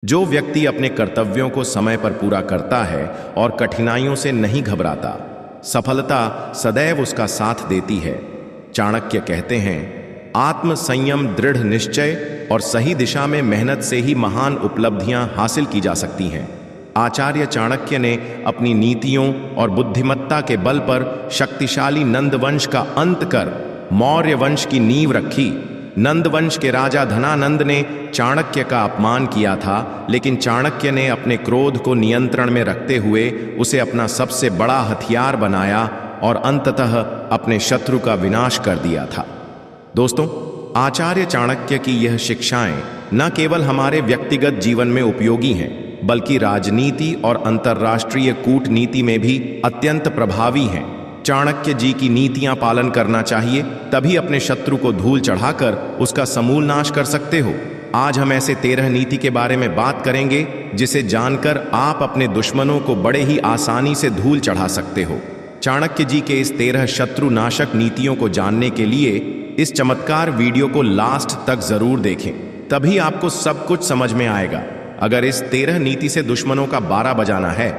जो व्यक्ति अपने कर्तव्यों को समय पर पूरा करता है और कठिनाइयों से नहीं घबराता, सफलता सदैव उसका साथ देती है। चाणक्य कहते हैं, आत्म संयम, दृढ़ निश्चय और सही दिशा में मेहनत से ही महान उपलब्धियां हासिल की जा सकती हैं। आचार्य चाणक्य ने अपनी नीतियों और बुद्धिमत्ता के बल पर शक्तिशाली नंद वंश का अंत कर मौर्य वंश की नींव रखी। नंद वंश के राजा धनानंद ने चाणक्य का अपमान किया था, लेकिन चाणक्य ने अपने क्रोध को नियंत्रण में रखते हुए उसे अपना सबसे बड़ा हथियार बनाया और अंततः अपने शत्रु का विनाश कर दिया था। दोस्तों, आचार्य चाणक्य की यह शिक्षाएं न केवल हमारे व्यक्तिगत जीवन में उपयोगी हैं, बल्कि राजनीति और अंतर्राष्ट्रीय कूटनीति में भी अत्यंत प्रभावी हैं। चाणक्य जी की नीतियां पालन करना चाहिए, तभी अपने शत्रु को धूल चढ़ाकर उसका समूल नाश कर सकते हो। आज हम ऐसे 13 नीति के बारे में बात करेंगे जिसे जानकर आप अपने दुश्मनों को बड़े ही आसानी से धूल चढ़ा सकते हो। चाणक्य जी के इस 13 शत्रु नाशक नीतियों को जानने के लिए इस चमत्कार वीडियो को लास्ट तक जरूर देखें, तभी आपको सब कुछ समझ में आएगा। अगर इस 13 नीति से दुश्मनों का 12 बजाना है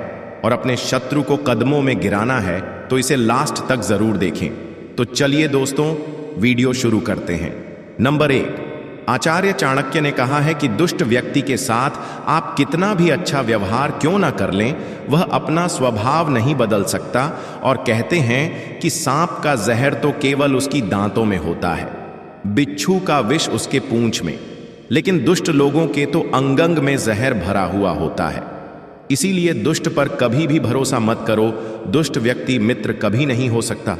और अपने शत्रु को कदमों में गिराना है तो इसे लास्ट तक जरूर देखें। तो चलिए दोस्तों, वीडियो शुरू करते हैं। नंबर 1, आचार्य चाणक्य ने कहा है कि दुष्ट व्यक्ति के साथ आप कितना भी अच्छा व्यवहार क्यों ना कर लें, वह अपना स्वभाव नहीं बदल सकता। और कहते हैं कि सांप का जहर तो केवल उसकी दांतों में होता है, बिच्छू का विष उसके पूंछ में, लेकिन दुष्ट लोगों के तो अंग में जहर भरा हुआ होता है। इसीलिए दुष्ट पर कभी भी भरोसा मत करो। दुष्ट व्यक्ति मित्र कभी नहीं हो सकता।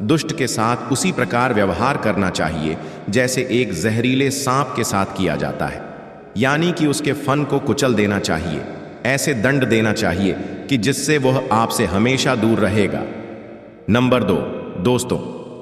दुष्ट के साथ उसी प्रकार व्यवहार करना चाहिए जैसे एक जहरीले सांप के साथ किया जाता है, यानी कि उसके फन को कुचल देना चाहिए। ऐसे दंड देना चाहिए कि जिससे वह आपसे हमेशा दूर रहेगा। नंबर 2, दोस्तों,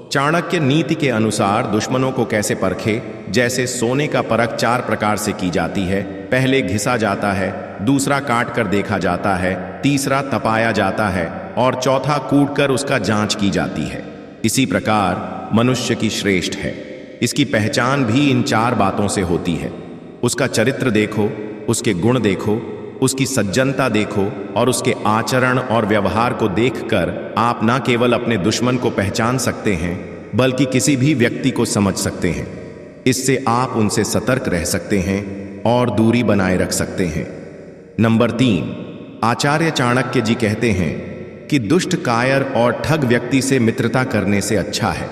चाणक्य नीति के अनुसार दुश्मनों को कैसे परखे। जैसे सोने का परख 4 प्रकार से की जाती है। पहले घिसा जाता है, दूसरा काट कर देखा जाता है, तीसरा तपाया जाता है और चौथा कूट कर उसका जांच की जाती है। इसी प्रकार मनुष्य की श्रेष्ठ है। इसकी पहचान भी इन 4 बातों से होती है। उसका चरित्र देखो, उसके गुण देखो, उसकी सज्जनता देखो और उसके आचरण और व्यवहार को देखकर आप न केवल अपने दुश्मन को पहचान सकते हैं, बल्कि किसी भी व्यक्ति को समझ सकते हैं। इससे आप उनसे सतर्क रह सकते हैं और दूरी बनाए रख सकते हैं। नंबर 3, आचार्य चाणक्य जी कहते हैं कि दुष्ट, कायर और ठग व्यक्ति से मित्रता करने से अच्छा है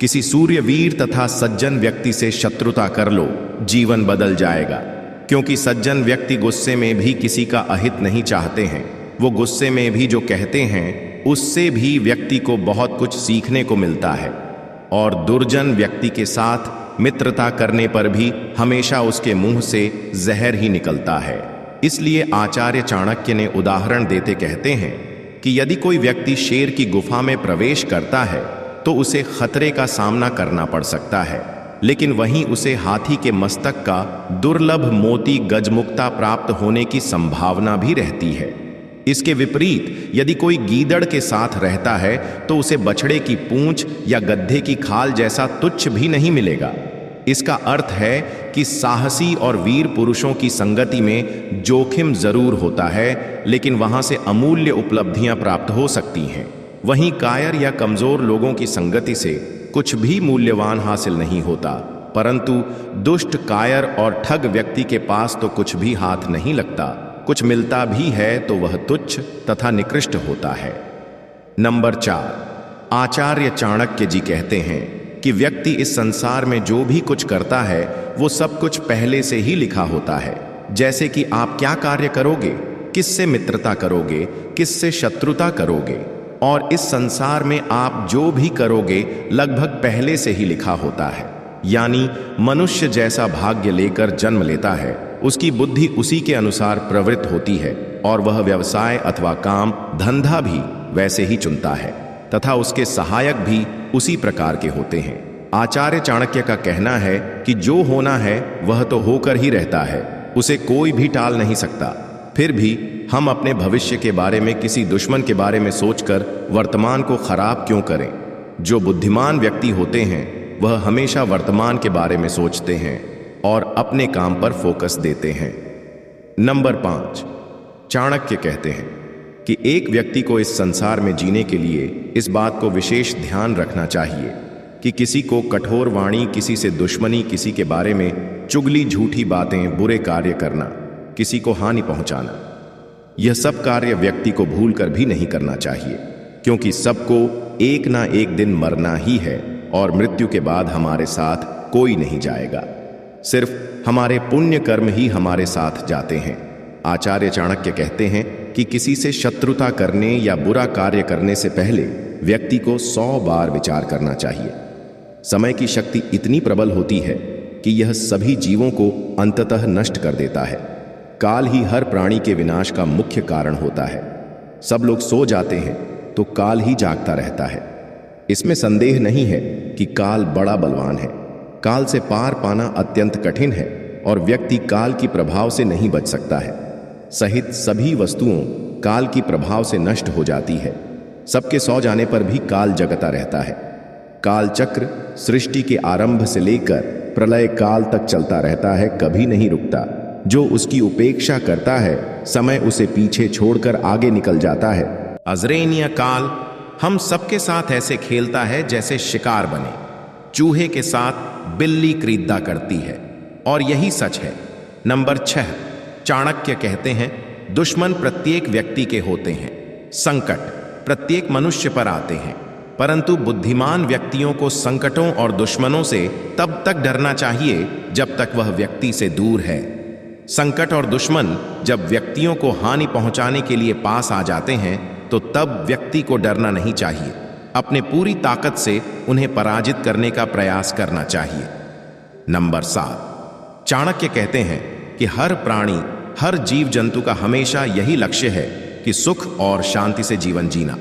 किसी सूर्यवीर तथा सज्जन व्यक्ति से शत्रुता कर लो, जीवन बदल जाएगा। क्योंकि सज्जन व्यक्ति गुस्से में भी किसी का अहित नहीं चाहते हैं। वो गुस्से में भी जो कहते हैं उससे भी व्यक्ति को बहुत कुछ सीखने को मिलता है। और दुर्जन व्यक्ति के साथ मित्रता करने पर भी हमेशा उसके मुंह से जहर ही निकलता है। इसलिए आचार्य चाणक्य ने उदाहरण देते कहते हैं कि यदि कोई व्यक्ति शेर की गुफा में प्रवेश करता है तो उसे खतरे का सामना करना पड़ सकता है, लेकिन वहीं उसे हाथी के मस्तक का दुर्लभ मोती गजमुक्ता प्राप्त होने की संभावना भी रहती है। इसके विपरीत यदि कोई गीदड़ के साथ रहता है तो उसे बछड़े की पूंछ या गड्ढे की खाल जैसा तुच्छ भी नहीं मिलेगा। इसका अर्थ है कि साहसी और वीर पुरुषों की संगति में जोखिम जरूर होता है, लेकिन वहां से अमूल्य उपलब्धियां प्राप्त हो सकती हैं। वहीं कायर या कमजोर लोगों की संगति से कुछ भी मूल्यवान हासिल नहीं होता, परंतु दुष्ट, कायर और ठग व्यक्ति के पास तो कुछ भी हाथ नहीं लगता। कुछ मिलता भी है तो वह तुच्छ तथा निकृष्ट होता है। नंबर 4, आचार्य चाणक्य जी कहते हैं कि व्यक्ति इस संसार में जो भी कुछ करता है वो सब कुछ पहले से ही लिखा होता है। जैसे कि आप क्या कार्य करोगे, किससे मित्रता करोगे, किससे शत्रुता करोगे, और इस संसार में आप जो भी करोगे लगभग पहले से ही लिखा होता है। यानी मनुष्य जैसा भाग्य लेकर जन्म लेता है, उसकी बुद्धि उसी के अनुसार प्रवृत्त होती है और वह व्यवसाय अथवा काम धंधा भी वैसे ही चुनता है तथा उसके सहायक भी उसी प्रकार के होते हैं। आचार्य चाणक्य का कहना है कि जो होना है वह तो होकर ही रहता है, उसे कोई भी टाल नहीं सकता। फिर भी हम अपने भविष्य के बारे में किसी दुश्मन के बारे में सोचकर वर्तमान को खराब क्यों करें। जो बुद्धिमान व्यक्ति होते हैं वह हमेशा वर्तमान के बारे में सोचते हैं और अपने काम पर फोकस देते हैं। नंबर 5, चाणक्य कहते हैं कि एक व्यक्ति को इस संसार में जीने के लिए इस बात को विशेष ध्यान रखना चाहिए कि किसी को कठोर वाणी, किसी से दुश्मनी, किसी के बारे में चुगली, झूठी बातें, बुरे कार्य करना, किसी को हानि पहुंचाना, यह सब कार्य व्यक्ति को भूलकर भी नहीं करना चाहिए, क्योंकि सबको एक ना एक दिन मरना ही है और मृत्यु के बाद हमारे साथ कोई नहीं जाएगा। सिर्फ हमारे पुण्य कर्म ही हमारे साथ जाते हैं। आचार्य चाणक्य कहते हैं कि किसी से शत्रुता करने या बुरा कार्य करने से पहले व्यक्ति को 100 बार विचार करना चाहिए। समय की शक्ति इतनी प्रबल होती है कि यह सभी जीवों को अंततः नष्ट कर देता है। काल ही हर प्राणी के विनाश का मुख्य कारण होता है। सब लोग सो जाते हैं तो काल ही जागता रहता है। इसमें संदेह नहीं है कि काल बड़ा बलवान है। काल से पार पाना अत्यंत कठिन है और व्यक्ति काल की प्रभाव से नहीं बच सकता है। सहित सभी वस्तुओं काल की प्रभाव से नष्ट हो जाती है। सबके सो जाने पर भी काल जगता रहता है। काल चक्र सृष्टि के आरंभ से लेकर प्रलय काल तक चलता रहता है, कभी नहीं रुकता। जो उसकी उपेक्षा करता है, समय उसे पीछे छोड़कर आगे निकल जाता है। अजरेनिया काल हम सबके साथ ऐसे खेलता है जैसे शिकार बने। चूहे के साथ बिल्ली क्रीदा करती है, और यही सच है। नंबर 6, चाणक्य कहते हैं दुश्मन प्रत्येक व्यक्ति के होते हैं। संकट प्रत्येक मनुष्य पर आते हैं, परंतु बुद्धिमान व्यक्तियों को संकटों और दुश्मनों से तब तक डरना चाहिए जब तक वह व्यक्ति से दूर है। संकट और दुश्मन जब व्यक्तियों को हानि पहुंचाने के लिए पास आ जाते हैं तो तब व्यक्ति को डरना नहीं चाहिए। अपने पूरी ताकत से उन्हें पराजित करने का प्रयास करना चाहिए। नंबर 7, चाणक्य कहते हैं कि हर प्राणी, हर जीव जंतु का हमेशा यही लक्ष्य है कि सुख और शांति से जीवन जीना।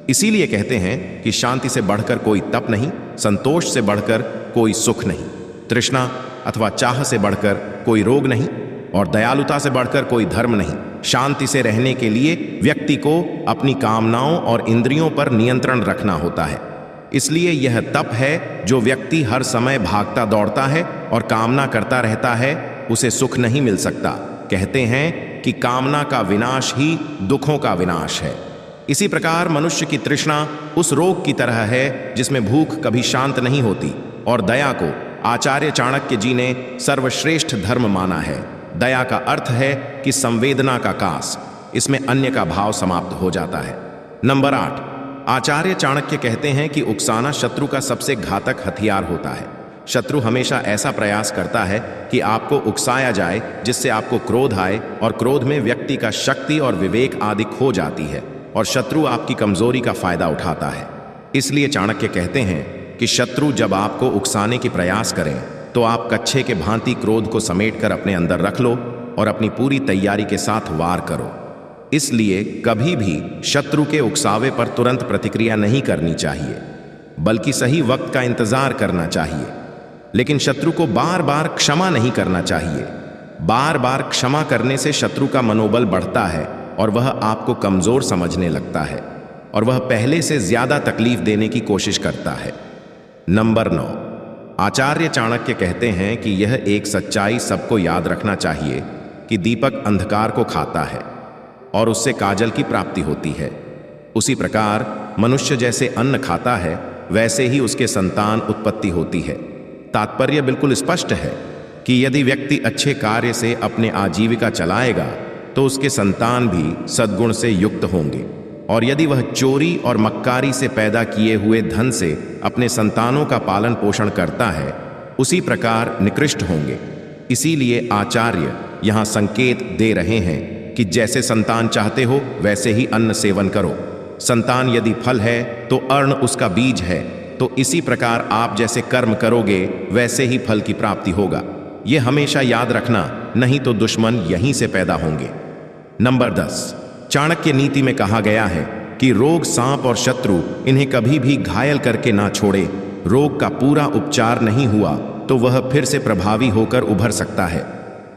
इसीलिए कहते हैं कि शांति से बढ़कर कोई तप नहीं, संतोष से बढ़कर कोई सुख नहीं, तृष्णा अथवा चाह से बढ़कर कोई रोग नहीं, और दयालुता से बढ़कर कोई धर्म नहीं। शांति से रहने के लिए व्यक्ति को अपनी कामनाओं और इंद्रियों पर नियंत्रण रखना होता है। इसलिए यह तप है। जो व्यक्ति हर समय भागता दौड़ता है और कामना करता रहता है, उसे सुख नहीं मिल सकता। कहते हैं कि कामना का विनाश ही दुखों का विनाश है। इसी प्रकार मनुष्य की तृष्णा उस रोग की तरह है जिसमें भूख कभी शांत नहीं होती, और दया को आचार्य चाणक्य जी ने सर्वश्रेष्ठ धर्म माना है। दया का अर्थ है कि संवेदना का कास, इसमें अन्य का भाव समाप्त हो जाता है। नंबर 8, आचार्य चाणक्य कहते हैं कि उकसाना शत्रु का सबसे घातक हथियार होता है। शत्रु हमेशा ऐसा प्रयास करता है कि आपको उकसाया जाए, जिससे आपको क्रोध आए, और क्रोध में व्यक्ति का शक्ति और विवेक आदि खो जाती है, और शत्रु आपकी कमजोरी का फायदा उठाता है। इसलिए चाणक्य कहते हैं कि शत्रु जब आपको उकसाने की प्रयास करें तो आप कच्छे के भांति क्रोध को समेटकर अपने अंदर रख लो और अपनी पूरी तैयारी के साथ वार करो। इसलिए कभी भी शत्रु के उकसावे पर तुरंत प्रतिक्रिया नहीं करनी चाहिए, बल्कि सही वक्त का इंतजार करना चाहिए। लेकिन शत्रु को बार बार क्षमा नहीं करना चाहिए। बार बार क्षमा करने से शत्रु का मनोबल बढ़ता है और वह आपको कमजोर समझने लगता है, और वह पहले से ज्यादा तकलीफ देने की कोशिश करता है। नंबर 9, आचार्य चाणक्य कहते हैं कि यह एक सच्चाई सबको याद रखना चाहिए कि दीपक अंधकार को खाता है और उससे काजल की प्राप्ति होती है। उसी प्रकार मनुष्य जैसे अन्न खाता है, वैसे ही उसके संतान उत्पत्ति होती है। तात्पर्य बिल्कुल स्पष्ट है कि यदि व्यक्ति अच्छे कार्य से अपने आजीविका चलाएगा तो उसके संतान भी सद्गुण से युक्त होंगे, और यदि वह चोरी और मक्कारी से पैदा किए हुए धन से अपने संतानों का पालन पोषण करता है, उसी प्रकार निकृष्ट होंगे। इसीलिए आचार्य यहाँ संकेत दे रहे हैं कि जैसे संतान चाहते हो वैसे ही अन्न सेवन करो। संतान यदि फल है तो अर्ण उसका बीज है, तो इसी प्रकार आप जैसे कर्म करोगे वैसे ही फल की प्राप्ति होगा। ये हमेशा याद रखना, नहीं तो दुश्मन यहीं से पैदा होंगे। नंबर 10, चाणक्य नीति में कहा गया है कि रोग, सांप और शत्रु इन्हें कभी भी घायल करके ना छोड़े। रोग का पूरा उपचार नहीं हुआ तो वह फिर से प्रभावी होकर उभर सकता है।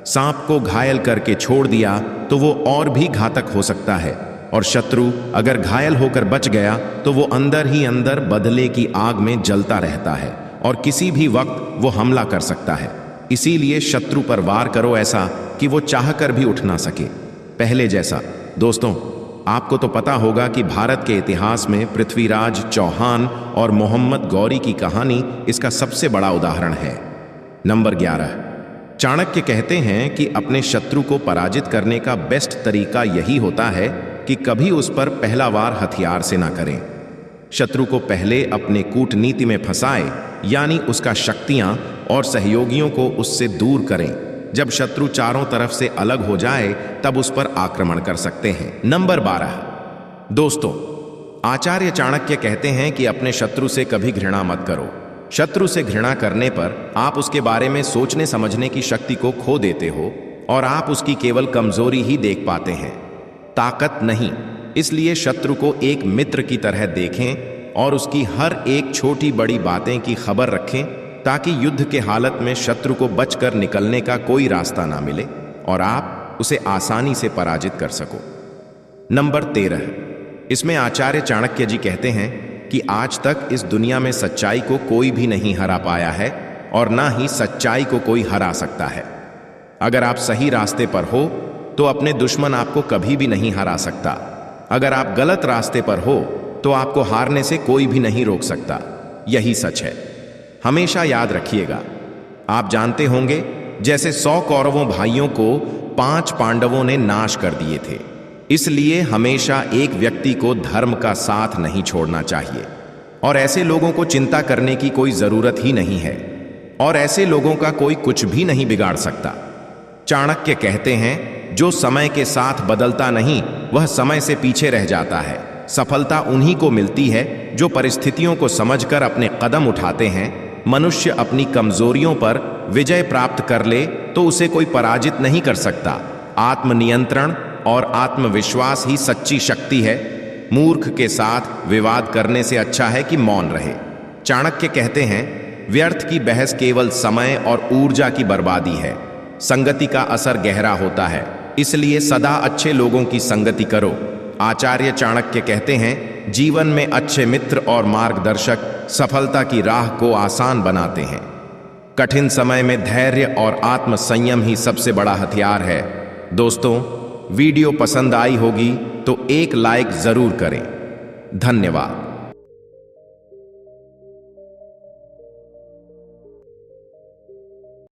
सांप को घायल करके छोड़ दिया तो वो और भी घातक हो सकता है, और शत्रु अगर घायल होकर बच गया तो वो अंदर ही अंदर बदले की आग में जलता रहता है और किसी भी वक्त वो हमला कर सकता है। इसीलिए शत्रु पर वार करो ऐसा कि वो चाहकर भी उठ ना सके, पहले जैसा। दोस्तों, आपको तो पता होगा कि भारत के इतिहास में पृथ्वीराज चौहान और मोहम्मद गौरी की कहानी इसका सबसे बड़ा उदाहरण है। नंबर 11, चाणक्य कहते हैं कि अपने शत्रु को पराजित करने का बेस्ट तरीका यही होता है कि कभी उस पर पहला वार हथियार से ना करें। शत्रु को पहले अपने कूटनीति में फंसाए, यानी उसका शक्तियां और सहयोगियों को उससे दूर करें। जब शत्रु चारों तरफ से अलग हो जाए तब उस पर आक्रमण कर सकते हैं। नंबर 12, दोस्तों, आचार्य चाणक्य कहते हैं कि अपने शत्रु से कभी घृणा मत करो। शत्रु से घृणा करने पर आप उसके बारे में सोचने समझने की शक्ति को खो देते हो और आप उसकी केवल कमजोरी ही देख पाते हैं, ताकत नहीं। इसलिए शत्रु को एक मित्र की तरह देखें और उसकी हर एक छोटी बड़ी बातें की खबर रखें, ताकि युद्ध के हालत में शत्रु को बचकर निकलने का कोई रास्ता ना मिले और आप उसे आसानी से पराजित कर सको। नंबर 13, इसमें आचार्य चाणक्य जी कहते हैं कि आज तक इस दुनिया में सच्चाई को कोई भी नहीं हरा पाया है और ना ही सच्चाई को कोई हरा सकता है। अगर आप सही रास्ते पर हो तो अपने दुश्मन आपको कभी भी नहीं हरा सकता। अगर आप गलत रास्ते पर हो तो आपको हारने से कोई भी नहीं रोक सकता। यही सच है, हमेशा याद रखिएगा। आप जानते होंगे, जैसे 100 कौरवों भाइयों को 5 पांडवों ने नाश कर दिए थे। इसलिए हमेशा एक व्यक्ति को धर्म का साथ नहीं छोड़ना चाहिए और ऐसे लोगों को चिंता करने की कोई जरूरत ही नहीं है और ऐसे लोगों का कोई कुछ भी नहीं बिगाड़ सकता। चाणक्य कहते हैं, जो समय के साथ बदलता नहीं वह समय से पीछे रह जाता है। सफलता उन्हीं को मिलती है जो परिस्थितियों को समझकर अपने कदम उठाते हैं। मनुष्य अपनी कमजोरियों पर विजय प्राप्त कर ले तो उसे कोई पराजित नहीं कर सकता। आत्मनियंत्रण और आत्मविश्वास ही सच्ची शक्ति है। मूर्ख के साथ विवाद करने से अच्छा है कि मौन रहे। चाणक्य कहते हैं, व्यर्थ की बहस केवल समय और ऊर्जा की बर्बादी है। संगति का असर गहरा होता है, इसलिए सदा अच्छे लोगों की संगति करो। आचार्य चाणक्य कहते हैं, जीवन में अच्छे मित्र और मार्गदर्शक सफलता की राह को आसान बनाते हैं। कठिन समय में धैर्य और आत्मसंयम ही सबसे बड़ा हथियार है। दोस्तों, वीडियो पसंद आई होगी तो एक लाइक जरूर करें। धन्यवाद।